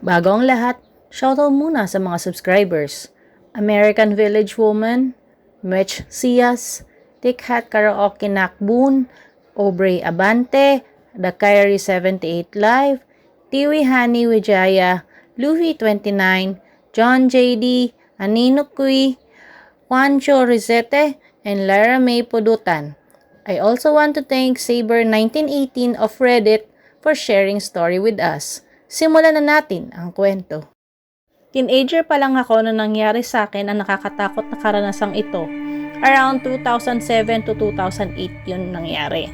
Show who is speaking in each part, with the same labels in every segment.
Speaker 1: Bago ang lahat, shoutout muna sa mga subscribers. American Village Woman, Mitch Cias, Tikhat Karaoke Nakbun, Aubrey Abante, The Kyrie 78 Live, Tiwi Hani Wijaya, Luffy 29, John JD, Anino Kui, Juancho Rizete, and Lara May Pudutan. I also want to thank Saber1918 of Reddit for sharing story with us. Simulan na natin ang kwento. Teenager pa lang ako nung nangyari sa akin ang nakakatakot na karanasang ito. Around 2007 to 2008 yun nangyari.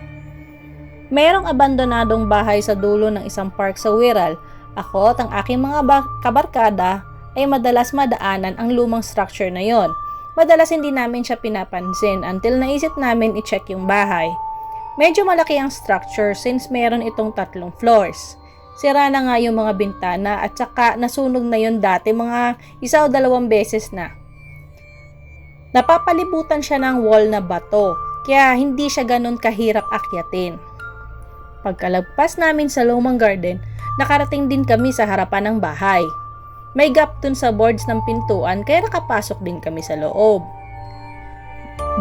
Speaker 1: Merong abandonadong bahay sa dulo ng isang park sa Wirral. Ako at ang aking mga kabarkada ay madalas madaanan ang lumang structure na yon. Madalas hindi namin siya pinapansin until naisip namin i-check yung bahay. Medyo malaki ang structure since meron itong 3 floors. Sira na nga yung mga bintana at saka nasunog na yun dati mga 1 o 2 beses na. Napapalibutan siya ng wall na bato kaya hindi siya ganun kahirap akyatin. Pagkalagpas namin sa lumang garden, nakarating din kami sa harapan ng bahay. May gap dun sa boards ng pintuan kaya nakapasok din kami sa loob.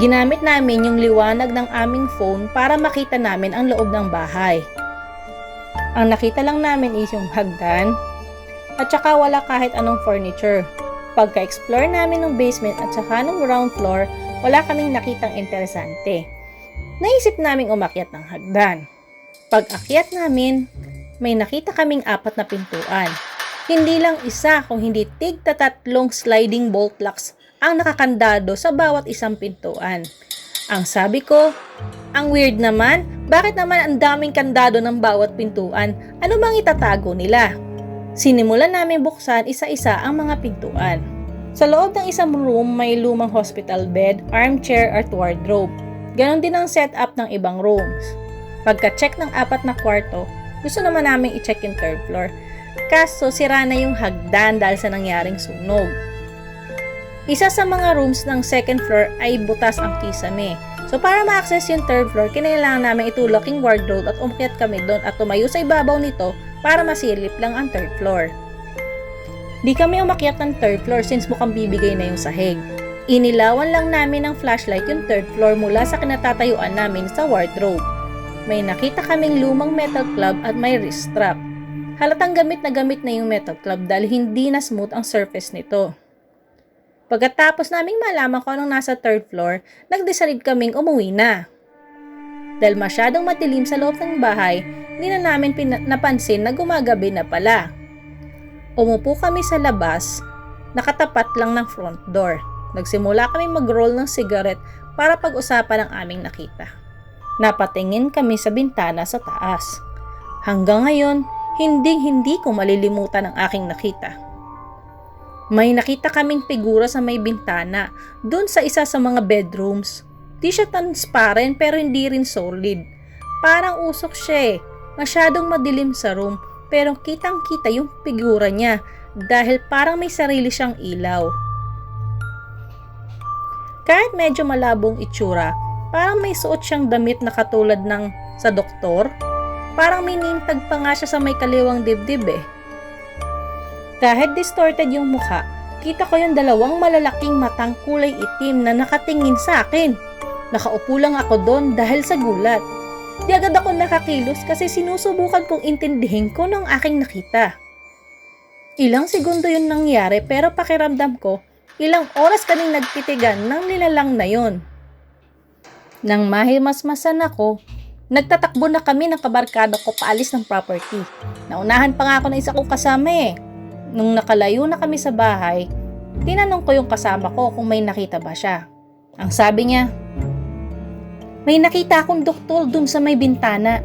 Speaker 1: Ginamit namin yung liwanag ng aming phone para makita namin ang loob ng bahay. Ang nakita lang namin is yung hagdan at saka wala kahit anong furniture. Pagka-explore namin ng basement at saka ng ground floor, wala kaming nakitang interesante. Naisip naming umakyat ng hagdan. Pag-akyat namin, may nakita kaming 4 na pintuan. Hindi lang isa kung hindi tig-3 sliding bolt locks ang nakakandado sa bawat isang pintuan. Ang sabi ko, ang weird naman, bakit naman ang daming kandado ng bawat pintuan? Ano bang itatago nila? Sinimulan namin buksan isa-isa ang mga pintuan. Sa loob ng isang room may lumang hospital bed, armchair at wardrobe. Ganon din ang setup ng ibang rooms. Pagka-check ng 4 na kwarto, gusto naman namin i-check yung 3rd floor. Kaso sira na yung hagdan dahil sa nangyaring sunog. Isa sa mga rooms ng 2nd floor ay butas ang kisame. So para ma-access yung 3rd floor, kinailangan namin itulak yung wardrobe at umakyat kami doon at tumayo sa ibabaw nito para masilip lang ang 3rd floor. Di kami umakyat ng 3rd floor since mukhang bibigay na yung sahig. Inilawan lang namin ng flashlight yung 3rd floor mula sa kinatatayuan namin sa wardrobe. May nakita kaming lumang metal club at may wrist strap. Halatang gamit na yung metal club dahil hindi na smooth ang surface nito. Pagkatapos naming malaman kung anong nasa 3rd floor, nag-decide kaming umuwi na. Dahil masyadong madilim sa loob ng bahay, hindi na namin napansin na gumagabi na pala. Umupo kami sa labas, nakatapat lang ng front door. Nagsimula kaming mag-roll ng cigarette para pag-usapan ang aming nakita. Napatingin kami sa bintana sa taas. Hanggang ngayon, hindi ko malilimutan ang aking nakita. May nakita kaming figura sa may bintana, dun sa isa sa mga bedrooms. Di siya transparent pero hindi rin solid. Parang usok siya eh. Masyadong madilim sa room pero kitang-kita yung figura niya dahil parang may sarili siyang ilaw. Kahit medyo malabong itsura, parang may suot siyang damit na katulad ng sa doktor. Parang minintag pa nga siya sa may kaliwang dibdib eh. Kahit distorted yung mukha, kita ko yung 2 malalaking matang kulay itim na nakatingin sa akin. Nakaupo lang ako doon dahil sa gulat. Di agad ako nakakilos kasi sinusubukan kong intindihin ko ng aking nakita. Ilang segundo yun nangyari pero pakiramdam ko, ilang oras kaming nagtitigan ng nilalang na yon. Nang mahimasmasan ako, nagtatakbo na kami ng kabarkada ko paalis ng property. Naunahan pa nga ako ng isa kong kasama eh. Nung nakalayo na kami sa bahay, tinanong ko yung kasama ko kung may nakita ba siya. Ang sabi niya, may nakita akong doktor dun sa may bintana.